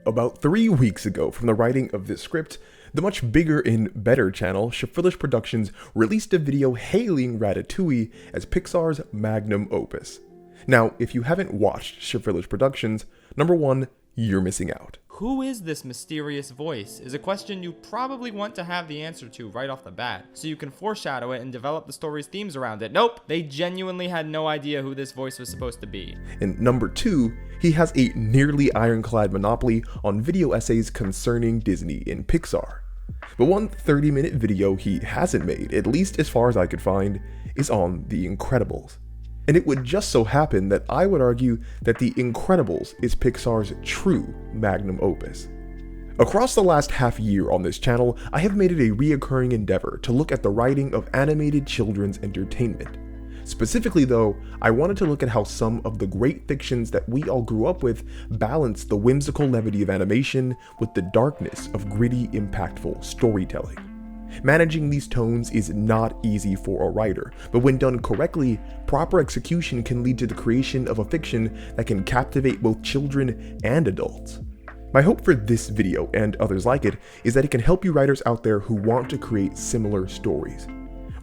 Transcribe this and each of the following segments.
About 3 weeks ago from the writing of this script, the much bigger and better channel Shafrillish Productions released a video hailing Ratatouille as Pixar's Magnum Opus. Now, if you haven't watched Shafrillish Productions, number one, you're missing out. Who is this mysterious voice is a question you probably want to have the answer to right off the bat, so you can foreshadow it and develop the story's themes around it. Nope, they genuinely had no idea who this voice was supposed to be. And number two, he has a nearly ironclad monopoly on video essays concerning Disney and Pixar. But one 30-minute video he hasn't made, at least as far as I could find, is on The Incredibles. And it would just so happen that I would argue that The Incredibles is Pixar's true magnum opus. Across the last half year on this channel, I have made it a reoccurring endeavor to look at the writing of animated children's entertainment. Specifically though, I wanted to look at how some of the great fictions that we all grew up with balance the whimsical levity of animation with the darkness of gritty, impactful storytelling. Managing these tones is not easy for a writer, but when done correctly, proper execution can lead to the creation of a fiction that can captivate both children and adults. My hope for this video, and others like it, is that it can help you writers out there who want to create similar stories.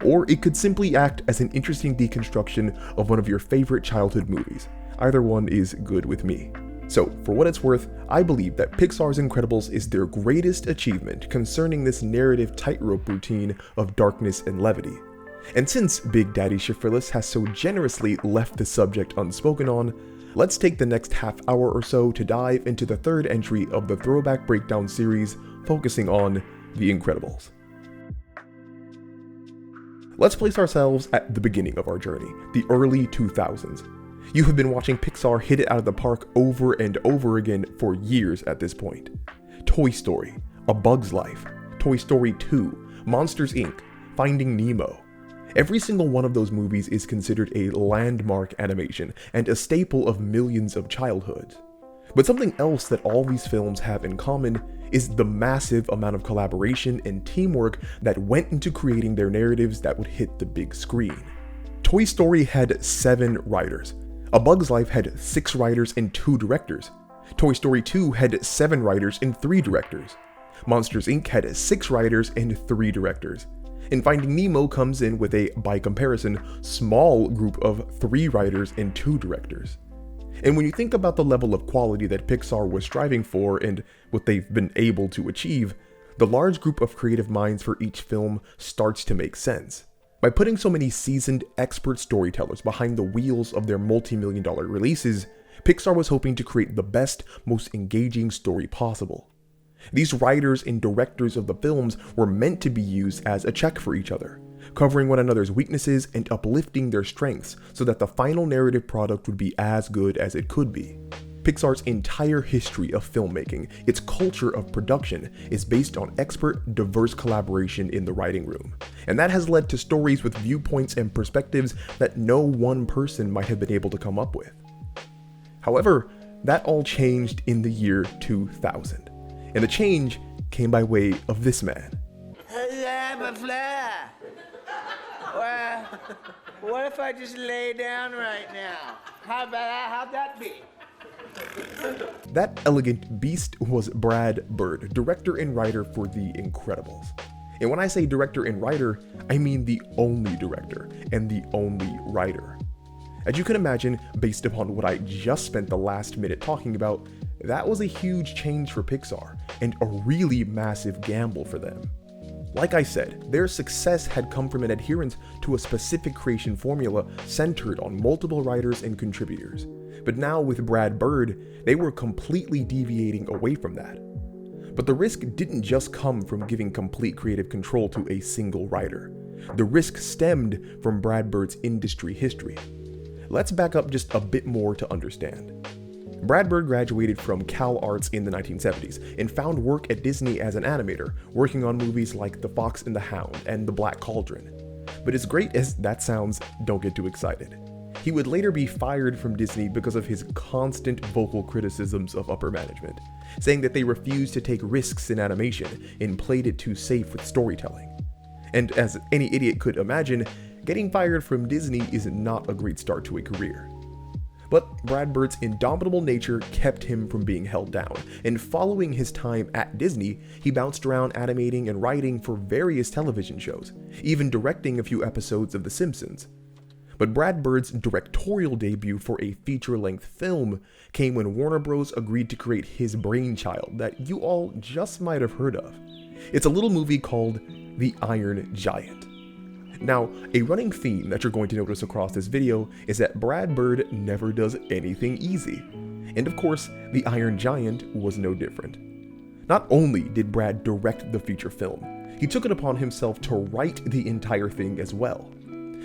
Or it could simply act as an interesting deconstruction of one of your favorite childhood movies. Either one is good with me. So, for what it's worth, I believe that Pixar's Incredibles is their greatest achievement concerning this narrative tightrope routine of darkness and levity. And since Big Daddy Shafrillish has so generously left the subject unspoken on, let's take the next half hour or so to dive into the third entry of the Throwback Breakdown series, focusing on The Incredibles. Let's place ourselves at the beginning of our journey, the early 2000s. You have been watching Pixar hit it out of the park over and over again for years at this point. Toy Story, A Bug's Life, Toy Story 2, Monsters Inc., Finding Nemo. Every single one of those movies is considered a landmark animation and a staple of millions of childhoods. But something else that all these films have in common is the massive amount of collaboration and teamwork that went into creating their narratives that would hit the big screen. Toy Story had 7 writers. A Bug's Life had 6 writers and 2 directors. Toy Story 2 had 7 writers and 3 directors. Monsters Inc. had 6 writers and 3 directors. And Finding Nemo comes in with a, by comparison, small group of 3 writers and 2 directors. And when you think about the level of quality that Pixar was striving for and what they've been able to achieve, the large group of creative minds for each film starts to make sense. By putting so many seasoned, expert storytellers behind the wheels of their multi-million-dollar releases, Pixar was hoping to create the best, most engaging story possible. These writers and directors of the films were meant to be used as a check for each other, covering one another's weaknesses and uplifting their strengths so that the final narrative product would be as good as it could be. Pixar's entire history of filmmaking, its culture of production, is based on expert, diverse collaboration in the writing room. And that has led to stories with viewpoints and perspectives that no one person might have been able to come up with. However, that all changed in the year 2000. And the change came by way of this man. I'm a fly. Well, what if I just lay down right now? How'd that be? That elegant beast was Brad Bird, director and writer for The Incredibles. And when I say director and writer, I mean the only director and the only writer. As you can imagine, based upon what I just spent the last minute talking about, that was a huge change for Pixar and a really massive gamble for them. Like I said, their success had come from an adherence to a specific creation formula centered on multiple writers and contributors. But now with Brad Bird, they were completely deviating away from that. But the risk didn't just come from giving complete creative control to a single writer. The risk stemmed from Brad Bird's industry history. Let's back up just a bit more to understand. Brad Bird graduated from Cal Arts in the 1970s and found work at Disney as an animator, working on movies like The Fox and the Hound and The Black Cauldron. But as great as that sounds, don't get too excited. He would later be fired from Disney because of his constant vocal criticisms of upper management, saying that they refused to take risks in animation and played it too safe with storytelling. And as any idiot could imagine, getting fired from Disney is not a great start to a career. But Brad Bird's indomitable nature kept him from being held down, and following his time at Disney, he bounced around animating and writing for various television shows, even directing a few episodes of The Simpsons. But Brad Bird's directorial debut for a feature-length film came when Warner Bros. Agreed to create his brainchild that you all just might have heard of. It's a little movie called The Iron Giant. Now, a running theme that you're going to notice across this video is that Brad Bird never does anything easy. And of course, The Iron Giant was no different. Not only did Brad direct the feature film, he took it upon himself to write the entire thing as well.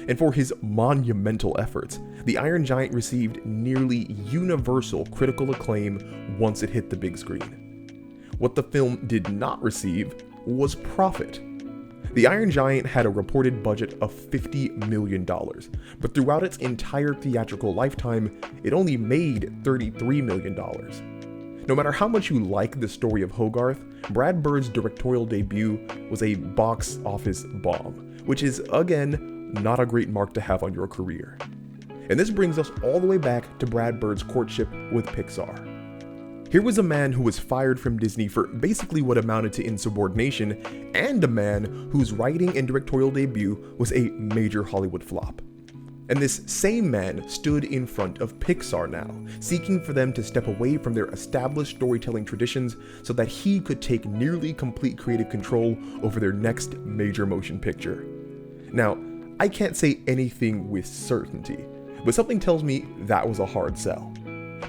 And for his monumental efforts, The Iron Giant received nearly universal critical acclaim once it hit the big screen. What the film did not receive was profit. The Iron Giant had a reported budget of $50 million, but throughout its entire theatrical lifetime, it only made $33 million. No matter how much you like the story of Hogarth, Brad Bird's directorial debut was a box office bomb, which is, again, not a great mark to have on your career. And this brings us all the way back to Brad Bird's courtship with Pixar. Here was a man who was fired from Disney for basically what amounted to insubordination, and a man whose writing and directorial debut was a major Hollywood flop. And this same man stood in front of Pixar now, seeking for them to step away from their established storytelling traditions so that he could take nearly complete creative control over their next major motion picture. Now, I can't say anything with certainty, but something tells me that was a hard sell.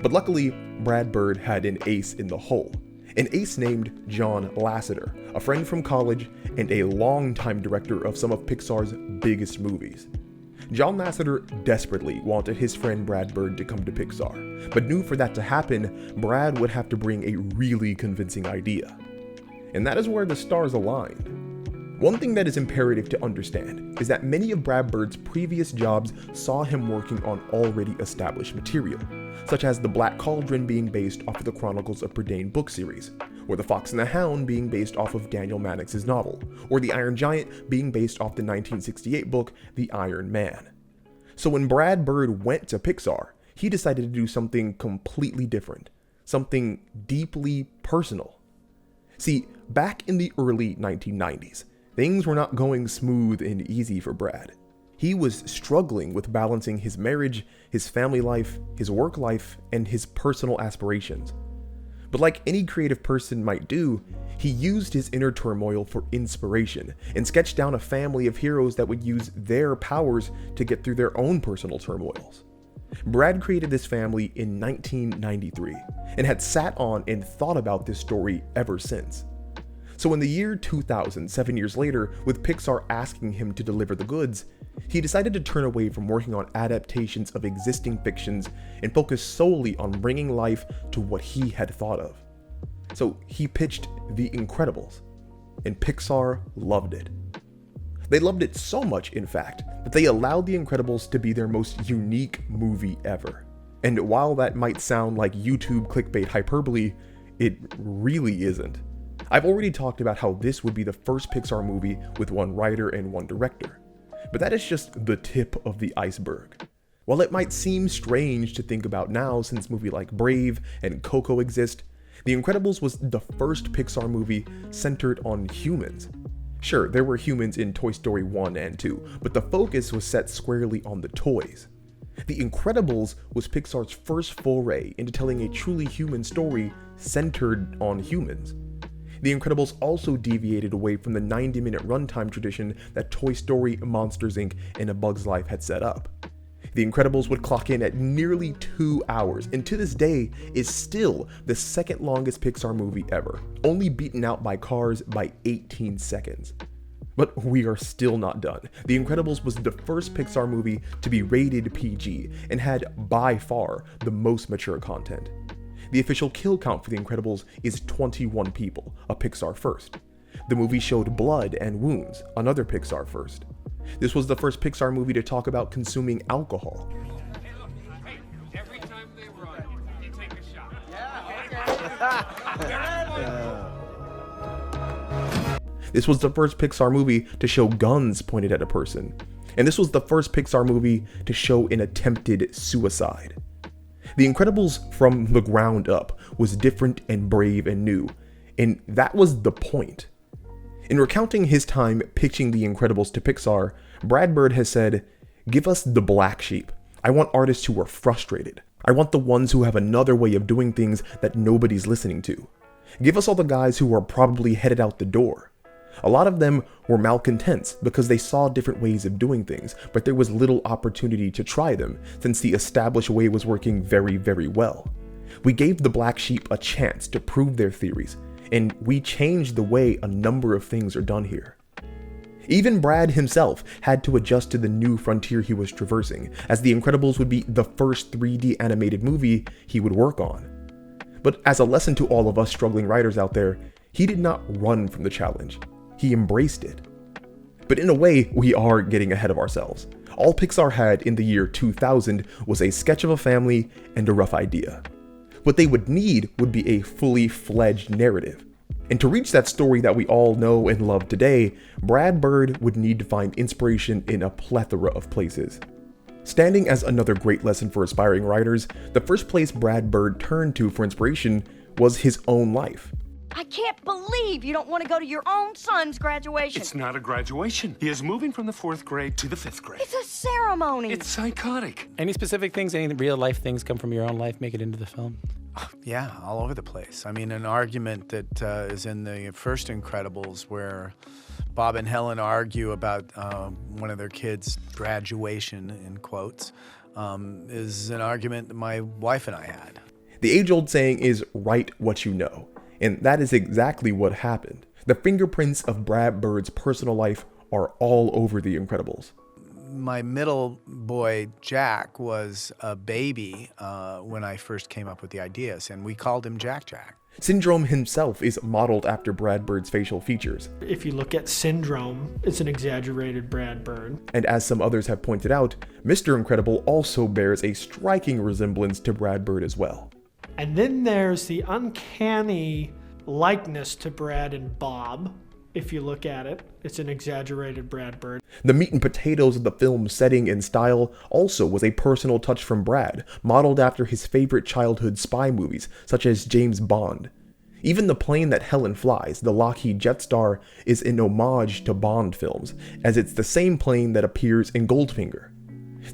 But luckily, Brad Bird had an ace in the hole. An ace named John Lasseter, a friend from college and a longtime director of some of Pixar's biggest movies. John Lasseter desperately wanted his friend Brad Bird to come to Pixar, but knew for that to happen, Brad would have to bring a really convincing idea. And that is where the stars aligned. One thing that is imperative to understand is that many of Brad Bird's previous jobs saw him working on already established material, such as The Black Cauldron being based off of the Chronicles of Prydain book series, or The Fox and the Hound being based off of Daniel Mannix's novel, or The Iron Giant being based off the 1968 book The Iron Man. So when Brad Bird went to Pixar, he decided to do something completely different, something deeply personal. See, back in the early 1990s, things were not going smooth and easy for Brad. He was struggling with balancing his marriage, his family life, his work life, and his personal aspirations. But like any creative person might do, he used his inner turmoil for inspiration and sketched down a family of heroes that would use their powers to get through their own personal turmoils. Brad created this family in 1993 and had sat on and thought about this story ever since. So in the year 2000, 7 years later, with Pixar asking him to deliver the goods, he decided to turn away from working on adaptations of existing fictions and focus solely on bringing life to what he had thought of. So he pitched The Incredibles, and Pixar loved it. They loved it so much, in fact, that they allowed The Incredibles to be their most unique movie ever. And while that might sound like YouTube clickbait hyperbole, it really isn't. I've already talked about how this would be the first Pixar movie with one writer and one director, but that is just the tip of the iceberg. While it might seem strange to think about now since movies like Brave and Coco exist, The Incredibles was the first Pixar movie centered on humans. Sure, there were humans in Toy Story 1 and 2, but the focus was set squarely on the toys. The Incredibles was Pixar's first foray into telling a truly human story centered on humans. The Incredibles also deviated away from the 90-minute runtime tradition that Toy Story, Monsters, Inc., and A Bug's Life had set up. The Incredibles would clock in at nearly 2 hours, and to this day is still the second longest Pixar movie ever, only beaten out by Cars by 18 seconds. But we are still not done. The Incredibles was the first Pixar movie to be rated PG, and had by far the most mature content. The official kill count for The Incredibles is 21 people, a Pixar first. The movie showed blood and wounds, another Pixar first. This was the first Pixar movie to talk about consuming alcohol. Hey, look, hey, every time they run, you take a shot. Yeah, okay. This was the first Pixar movie to show guns pointed at a person. And this was the first Pixar movie to show an attempted suicide. The Incredibles from the ground up was different and brave and new, and that was the point. In recounting his time pitching The Incredibles to Pixar, Brad Bird has said, "Give us the black sheep. I want artists who are frustrated. I want the ones who have another way of doing things that nobody's listening to. Give us all the guys who are probably headed out the door." A lot of them were malcontents because they saw different ways of doing things, but there was little opportunity to try them since the established way was working very, very well. We gave the black sheep a chance to prove their theories, and we changed the way a number of things are done here. Even Brad himself had to adjust to the new frontier he was traversing, as The Incredibles would be the first 3D animated movie he would work on. But as a lesson to all of us struggling writers out there, he did not run from the challenge. He embraced it. But in a way, we are getting ahead of ourselves. All Pixar had in the year 2000 was a sketch of a family and a rough idea. What they would need would be a fully fledged narrative. And to reach that story that we all know and love today, Brad Bird would need to find inspiration in a plethora of places. Standing as another great lesson for aspiring writers, the first place Brad Bird turned to for inspiration was his own life. I can't believe you don't want to go to your own son's graduation. It's not a graduation. He is moving from the 4th grade to the 5th grade. It's a ceremony. It's psychotic. Any specific things, any real life things come from your own life, make it into the film? Yeah, all over the place. I mean, an argument that is in the first Incredibles where Bob and Helen argue about one of their kids' graduation, in quotes, is an argument that my wife and I had. The age-old saying is write what you know, and that is exactly what happened. The fingerprints of Brad Bird's personal life are all over The Incredibles. My middle boy, Jack, was a baby when I first came up with the ideas, and we called him Jack Jack. Syndrome himself is modeled after Brad Bird's facial features. If you look at Syndrome, it's an exaggerated Brad Bird. And as some others have pointed out, Mr. Incredible also bears a striking resemblance to Brad Bird as well. And then there's the uncanny likeness to Brad and Bob. If you look at it, it's an exaggerated Brad Bird. The meat and potatoes of the film's setting and style also was a personal touch from Brad, modeled after his favorite childhood spy movies, such as James Bond. Even the plane that Helen flies, the Lockheed Jetstar, is an homage to Bond films, as it's the same plane that appears in Goldfinger.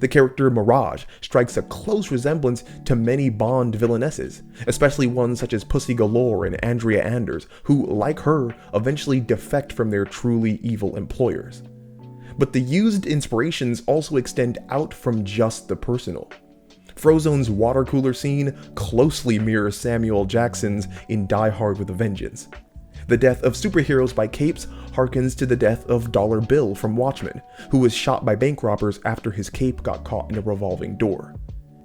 The character Mirage strikes a close resemblance to many Bond villainesses, especially ones such as Pussy Galore and Andrea Anders, who, like her, eventually defect from their truly evil employers. But the used inspirations also extend out from just the personal. Frozone's water cooler scene closely mirrors Samuel Jackson's in Die Hard with a Vengeance. The death of superheroes by capes harkens to the death of Dollar Bill from Watchmen, who was shot by bank robbers after his cape got caught in a revolving door.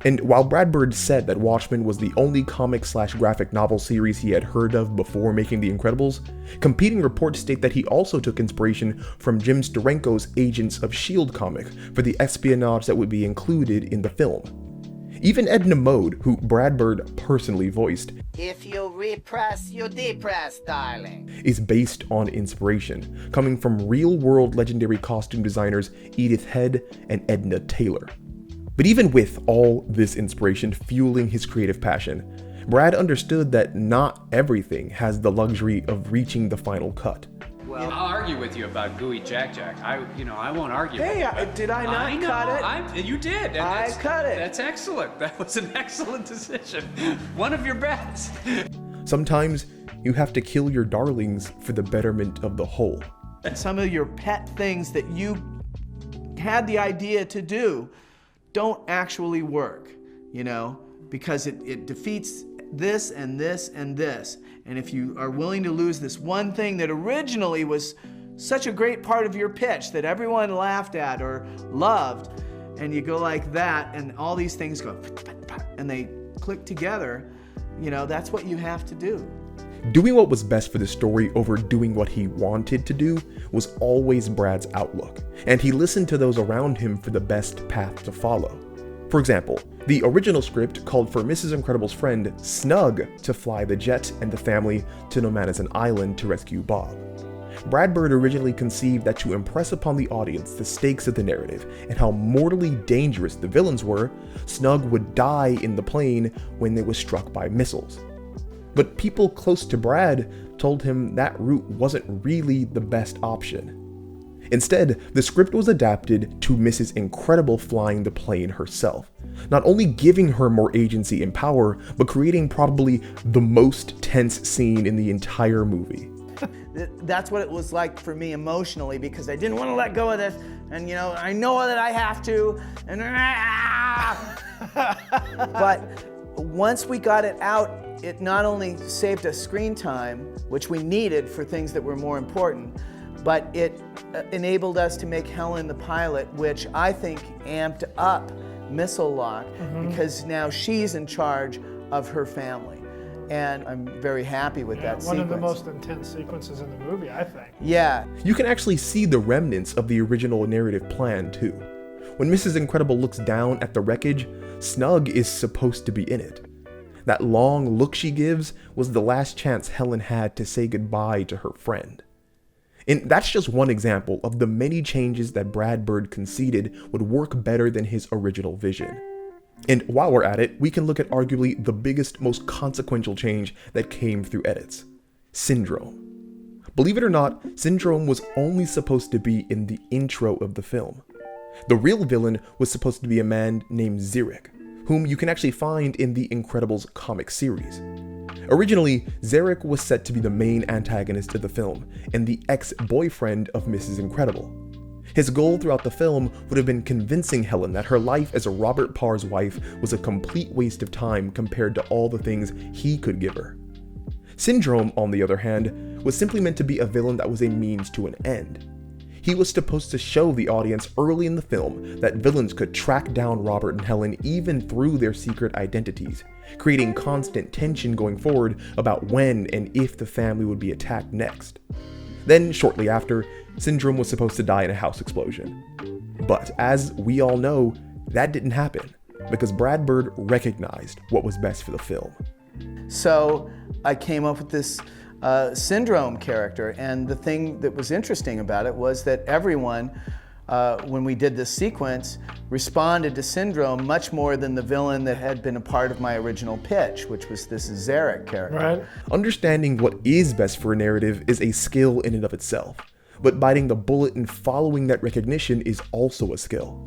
And while Brad Bird said that Watchmen was the only comic/graphic novel series he had heard of before making The Incredibles, competing reports state that he also took inspiration from Jim Steranko's Agents of S.H.I.E.L.D. comic for the espionage that would be included in the film. Even Edna Mode, who Brad Bird personally voiced, If you repress, you depress, darling. is based on inspiration, coming from real-world legendary costume designers Edith Head and Edna Taylor. But even with all this inspiration fueling his creative passion, Brad understood that not everything has the luxury of reaching the final cut. I'll argue with you about Gooey Jack Jack. I won't argue. Hey, with you, but did I not cut it? You did. And I cut it. That's excellent. That was an excellent decision. One of your best. Sometimes you have to kill your darlings for the betterment of the whole. Some of your pet things that you had the idea to do don't actually work, because it defeats this and this and this. And if you are willing to lose this one thing that originally was such a great part of your pitch that everyone laughed at or loved, and you go like that, and all these things go, and they click together, that's what you have to do. Doing what was best for the story over doing what he wanted to do was always Brad's outlook, and he listened to those around him for the best path to follow. For example, the original script called for Mrs. Incredible's friend, Snug, to fly the jet and the family to Nomada's Island to rescue Bob. Brad Bird originally conceived that to impress upon the audience the stakes of the narrative and how mortally dangerous the villains were, Snug would die in the plane when it was struck by missiles. But people close to Brad told him that route wasn't really the best option. Instead, the script was adapted to Mrs. Incredible flying the plane herself, not only giving her more agency and power, but creating probably the most tense scene in the entire movie. That's what it was like for me emotionally, because I didn't want to let go of this, and I know that I have to, and but once we got it out, it not only saved us screen time, which we needed for things that were more important, but it enabled us to make Helen the pilot, which I think amped up Missile Lock, because now she's in charge of her family. And I'm very happy with that sequence. One of the most intense sequences in the movie, I think. Yeah. You can actually see the remnants of the original narrative plan too. When Mrs. Incredible looks down at the wreckage, Snug is supposed to be in it. That long look she gives was the last chance Helen had to say goodbye to her friend. And that's just one example of the many changes that Brad Bird conceded would work better than his original vision. And while we're at it, we can look at arguably the biggest, most consequential change that came through edits: Syndrome. Believe it or not, Syndrome was only supposed to be in the intro of the film. The real villain was supposed to be a man named Zarek, whom you can actually find in the Incredibles comic series. Originally, Zarek was set to be the main antagonist of the film and the ex-boyfriend of Mrs. Incredible. His goal throughout the film would have been convincing Helen that her life as a Robert Parr's wife was a complete waste of time compared to all the things he could give her. Syndrome, on the other hand, was simply meant to be a villain that was a means to an end. He was supposed to show the audience early in the film that villains could track down Robert and Helen even through their secret identities, creating constant tension going forward about when and if the family would be attacked next. Then, shortly after, Syndrome was supposed to die in a house explosion. But as we all know, that didn't happen, because Brad Bird recognized what was best for the film. So I came up with this Syndrome character, and the thing that was interesting about it was that everyone, when we did this sequence, responded to Syndrome much more than the villain that had been a part of my original pitch, which was this Zarek character. Right. Understanding what is best for a narrative is a skill in and of itself, but biting the bullet and following that recognition is also a skill.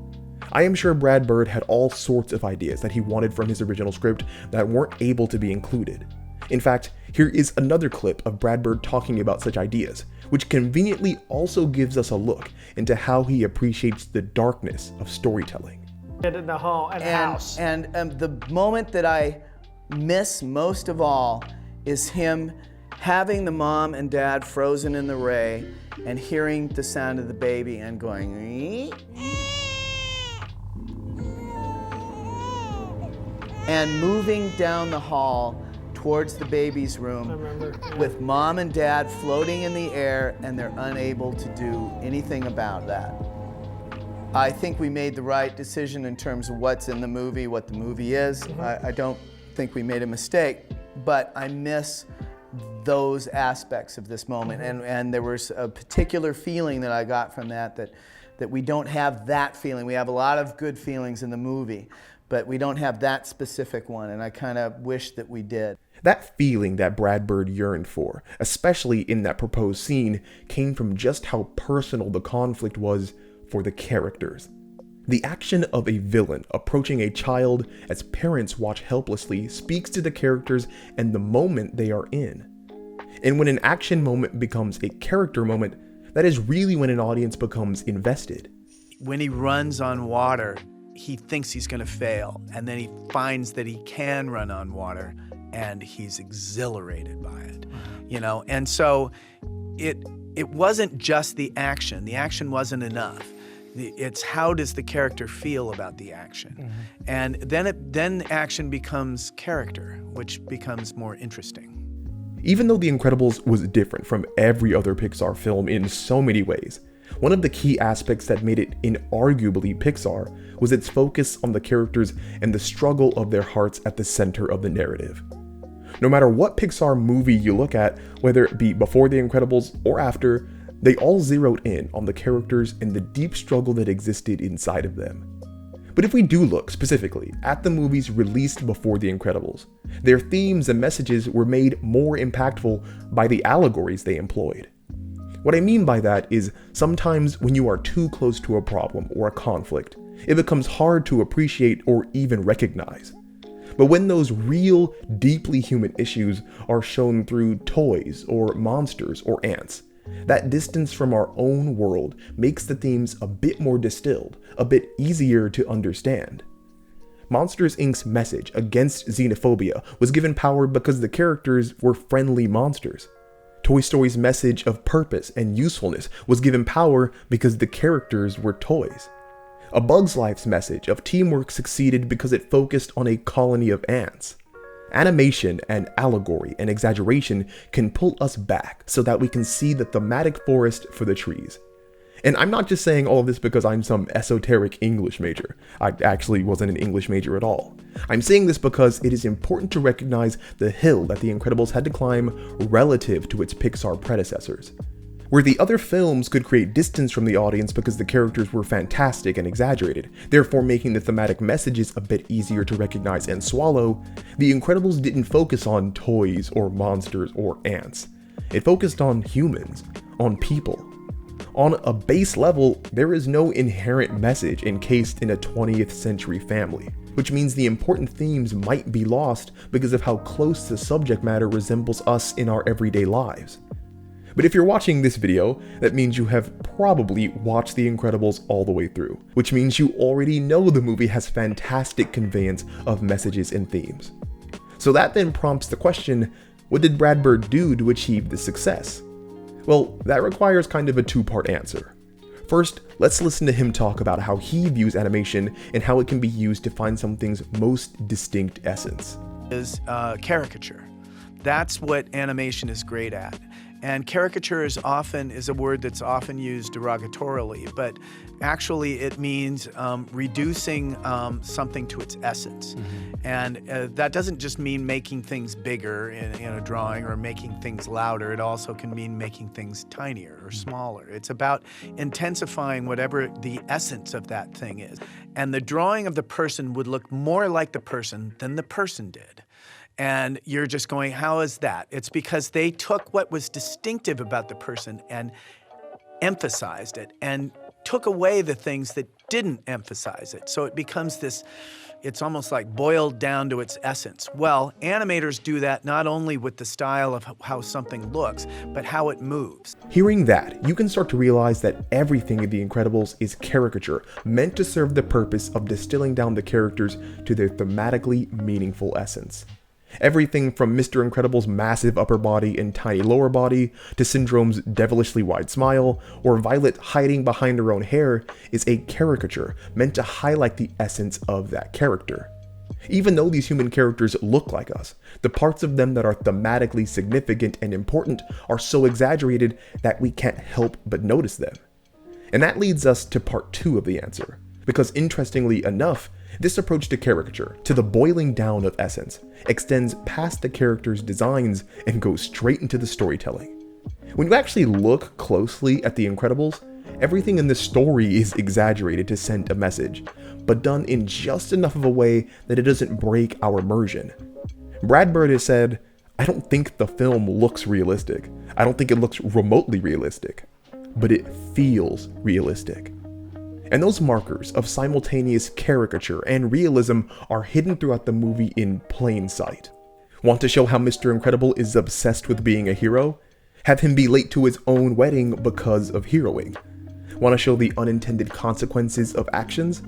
I am sure Brad Bird had all sorts of ideas that he wanted from his original script that weren't able to be included. In fact, here is another clip of Brad Bird talking about such ideas, which conveniently also gives us a look into how he appreciates the darkness of storytelling. In the house. And the moment that I miss most of all is him having the mom and dad frozen in the ray and hearing the sound of the baby and going, and moving down the hall towards the baby's room with mom and dad floating in the air, and they're unable to do anything about that. I think we made the right decision in terms of what's in the movie, what the movie is. I don't think we made a mistake, but I miss those aspects of this moment. And there was a particular feeling that I got from that we don't have that feeling. We have a lot of good feelings in the movie, but we don't have that specific one, and I kind of wish that we did. That feeling that Brad Bird yearned for, especially in that proposed scene, came from just how personal the conflict was for the characters. The action of a villain approaching a child as parents watch helplessly speaks to the characters and the moment they are in. And when an action moment becomes a character moment, that is really when an audience becomes invested. When he runs on water, he thinks he's going to fail, and then he finds that he can run on water, and he's exhilarated by it, And so it wasn't just the action. The action wasn't enough. It's how does the character feel about the action, and then action becomes character, which becomes more interesting. Even though The Incredibles was different from every other Pixar film in so many ways, one of the key aspects that made it inarguably Pixar was its focus on the characters and the struggle of their hearts at the center of the narrative. No matter what Pixar movie you look at, whether it be before The Incredibles or after, They all zeroed in on the characters and the deep struggle that existed inside of them. But if we do look specifically at the movies released before The Incredibles, their themes and messages were made more impactful by the allegories they employed. What I mean by that is sometimes when you are too close to a problem or a conflict, it becomes hard to appreciate or even recognize. But when those real, deeply human issues are shown through toys or monsters or ants, that distance from our own world makes the themes a bit more distilled, a bit easier to understand. Monsters, Inc.'s message against xenophobia was given power because the characters were friendly monsters. Toy Story's message of purpose and usefulness was given power because the characters were toys. A Bug's Life's message of teamwork succeeded because it focused on a colony of ants. Animation and allegory and exaggeration can pull us back so that we can see the thematic forest for the trees. And I'm not just saying all of this because I'm some esoteric English major. I actually wasn't an English major at all. I'm saying this because it is important to recognize the hill that The Incredibles had to climb relative to its Pixar predecessors. Where the other films could create distance from the audience because the characters were fantastic and exaggerated, therefore making the thematic messages a bit easier to recognize and swallow, The Incredibles didn't focus on toys or monsters or ants. It focused on humans, on people. On a base level, there is no inherent message encased in a 20th century family, which means the important themes might be lost because of how close the subject matter resembles us in our everyday lives. But if you're watching this video, that means you have probably watched The Incredibles all the way through, which means you already know the movie has fantastic conveyance of messages and themes. So that then prompts the question, what did Brad Bird do to achieve this success? Well, that requires kind of a two-part answer. First, let's listen to him talk about how he views animation and how it can be used to find something's most distinct essence. Is caricature. That's what animation is great at. And caricature is a word that's often used derogatorily, but actually it means reducing something to its essence. And that doesn't just mean making things bigger in a drawing or making things louder. It also can mean making things tinier or smaller. It's about intensifying whatever the essence of that thing is. And the drawing of the person would look more like the person than the person did. And you're just going, how is that? It's because they took what was distinctive about the person and emphasized it and took away the things that didn't emphasize it. So it becomes this, it's almost like boiled down to its essence. Well, animators do that not only with the style of how something looks, but how it moves. Hearing that, you can start to realize that everything in The Incredibles is caricature, meant to serve the purpose of distilling down the characters to their thematically meaningful essence. Everything from Mr. Incredible's massive upper body and tiny lower body, to Syndrome's devilishly wide smile, or Violet hiding behind her own hair, is a caricature meant to highlight the essence of that character. Even though these human characters look like us, the parts of them that are thematically significant and important are so exaggerated that we can't help but notice them. And that leads us to part 2 of the answer, because interestingly enough, this approach to caricature, to the boiling down of essence, extends past the characters' designs and goes straight into the storytelling. When you actually look closely at The Incredibles, everything in the story is exaggerated to send a message, but done in just enough of a way that it doesn't break our immersion. Brad Bird has said, "I don't think the film looks realistic. I don't think it looks remotely realistic, but it feels realistic." And those markers of simultaneous caricature and realism are hidden throughout the movie in plain sight. Want to show how Mr. Incredible is obsessed with being a hero? Have him be late to his own wedding because of heroing. Want to show the unintended consequences of actions?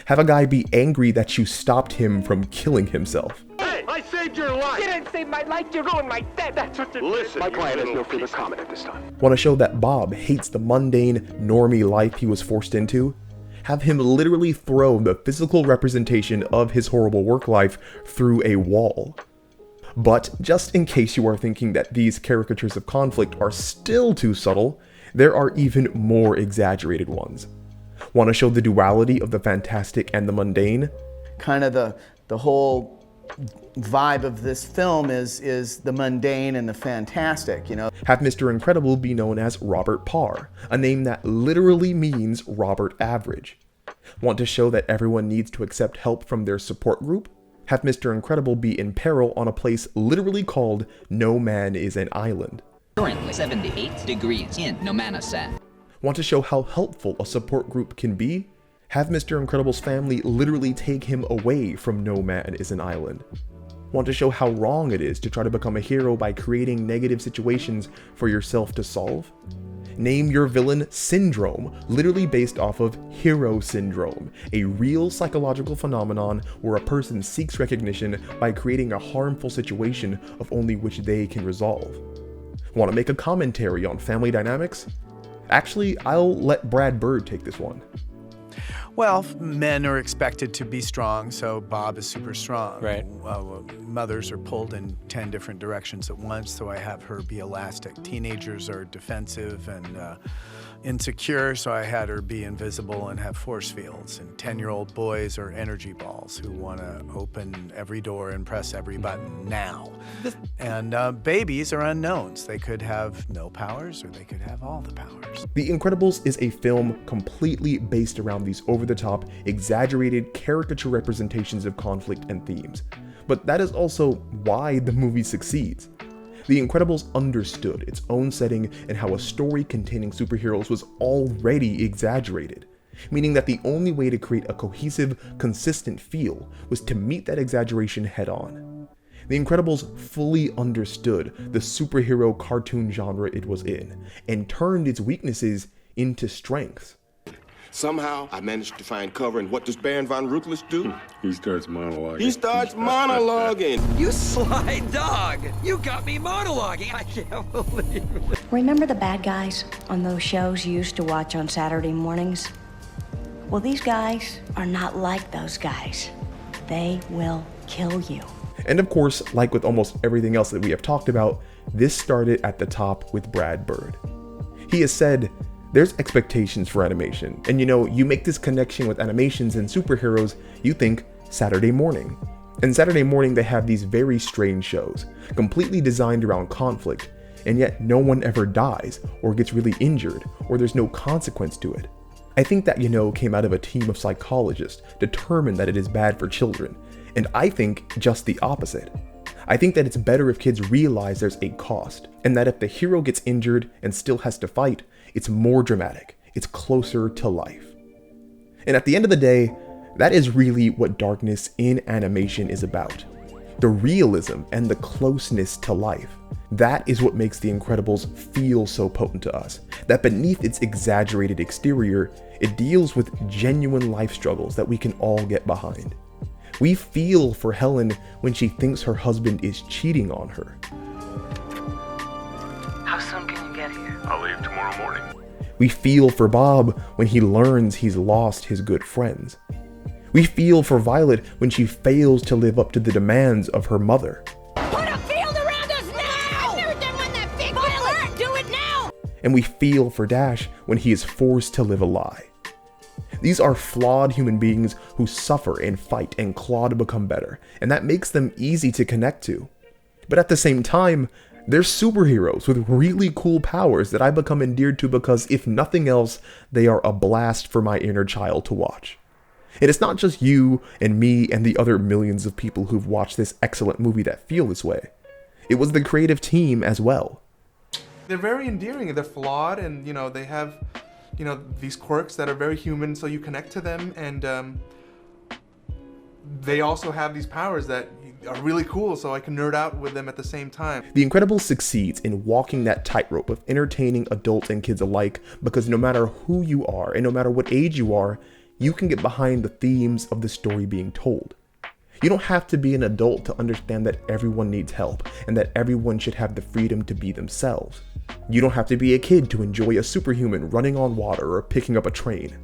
Have a guy be angry that you stopped him from killing himself. Hey, I saved your life! You didn't save my life, you ruined my death. That's what you Listen, did. my client has no further comment at this time. Want to show that Bob hates the mundane, normie life he was forced into? Have him literally throw the physical representation of his horrible work life through a wall. But just in case you are thinking that these caricatures of conflict are still too subtle, there are even more exaggerated ones. Want to show the duality of the fantastic and the mundane? Kind of the whole vibe of this film is the mundane and the fantastic, you know. Have Mr. Incredible be known as Robert Parr, a name that literally means Robert Average. Want to show that everyone needs to accept help from their support group? Have Mr. Incredible be in peril on a place literally called No Man is an Island. Currently 78 degrees in Nomanasan. Want to show how helpful a support group can be? Have Mr. Incredible's family literally take him away from No Man is an Island. Want to show how wrong it is to try to become a hero by creating negative situations for yourself to solve? Name your villain Syndrome, literally based off of hero syndrome, a real psychological phenomenon where a person seeks recognition by creating a harmful situation of only which they can resolve. Want to make a commentary on family dynamics? Actually, I'll let Brad Bird take this one. Well, men are expected to be strong, so Bob is super strong. Right. Mothers are pulled in 10 different directions at once, so I have her be elastic. Teenagers are defensive and insecure, so I had her be invisible and have force fields. And 10-year-old boys are energy balls who want to open every door and press every button now. And babies are unknowns. They could have no powers or they could have all the powers. The Incredibles is a film completely based around these over-the-top, exaggerated caricature representations of conflict and themes. But that is also why the movie succeeds. The Incredibles understood its own setting and how a story containing superheroes was already exaggerated, meaning that the only way to create a cohesive, consistent feel was to meet that exaggeration head-on. The Incredibles fully understood the superhero cartoon genre it was in, and turned its weaknesses into strengths. Somehow, I managed to find cover, and what does Baron von Ruthless do? He starts monologuing. He starts monologuing! You sly dog! You got me monologuing! I can't believe it. Remember the bad guys on those shows you used to watch on Saturday mornings? Well, these guys are not like those guys. They will kill you. And of course, like with almost everything else that we have talked about, this started at the top with Brad Bird. He has said, there's expectations for animation, and you make this connection with animations and superheroes, you think Saturday morning. And Saturday morning they have these very strange shows, completely designed around conflict, and yet no one ever dies, or gets really injured, or there's no consequence to it. I think that, came out of a team of psychologists determined that it is bad for children, and I think just the opposite. I think that it's better if kids realize there's a cost, and that if the hero gets injured and still has to fight, it's more dramatic, it's closer to life. And at the end of the day, that is really what darkness in animation is about. The realism and the closeness to life. That is what makes The Incredibles feel so potent to us, that beneath its exaggerated exterior, it deals with genuine life struggles that we can all get behind. We feel for Helen when she thinks her husband is cheating on her. How soon can you get here? I'll leave tomorrow morning. We feel for Bob when he learns he's lost his good friends. We feel for Violet when she fails to live up to the demands of her mother. Put a field around us now! I've never done one that big. Violet, do it now! And we feel for Dash when he is forced to live a lie. These are flawed human beings who suffer and fight and claw to become better, and that makes them easy to connect to. But at the same time, they're superheroes with really cool powers that I become endeared to because, if nothing else, they are a blast for my inner child to watch. And it's not just you and me and the other millions of people who've watched this excellent movie that feel this way. It was the creative team as well. They're very endearing, they're flawed, and they have these quirks that are very human, so you connect to them, and they also have these powers that are really cool, so I can nerd out with them at the same time. The Incredibles succeeds in walking that tightrope of entertaining adults and kids alike, because no matter who you are and no matter what age you are, you can get behind the themes of the story being told. You don't have to be an adult to understand that everyone needs help and that everyone should have the freedom to be themselves. You don't have to be a kid to enjoy a superhuman running on water or picking up a train.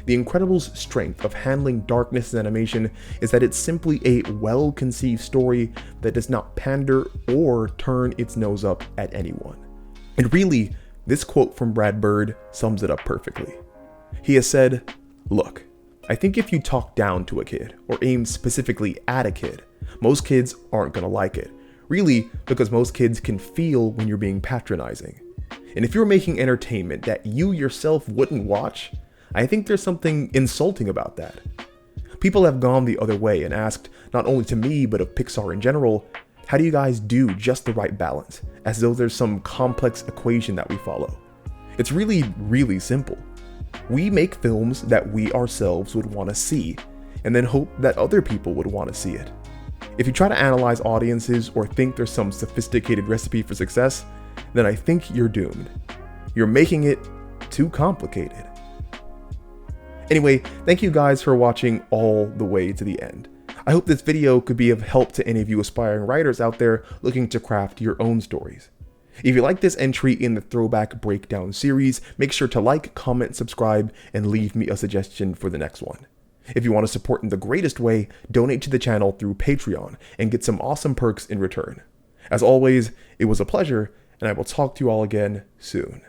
The Incredibles' strength of handling darkness in animation is that it's simply a well-conceived story that does not pander or turn its nose up at anyone. And really, this quote from Brad Bird sums it up perfectly. He has said, "Look, I think if you talk down to a kid, or aim specifically at a kid, Most kids aren't gonna like it. Really, because most kids can feel when you're being patronizing. And if you're making entertainment that you yourself wouldn't watch, I think there's something insulting about that. People have gone the other way and asked, not only to me, but of Pixar in general, how do you guys do just the right balance, as though there's some complex equation that we follow? It's really, really simple. We make films that we ourselves would want to see, and then hope that other people would want to see it. If you try to analyze audiences or think there's some sophisticated recipe for success, then I think you're doomed. You're making it too complicated. Anyway, thank you guys for watching all the way to the end. I hope this video could be of help to any of you aspiring writers out there looking to craft your own stories. If you like this entry in the Throwback Breakdown series, make sure to like, comment, subscribe, and leave me a suggestion for the next one. If you want to support in the greatest way, donate to the channel through Patreon and get some awesome perks in return. As always, it was a pleasure, and I will talk to you all again soon.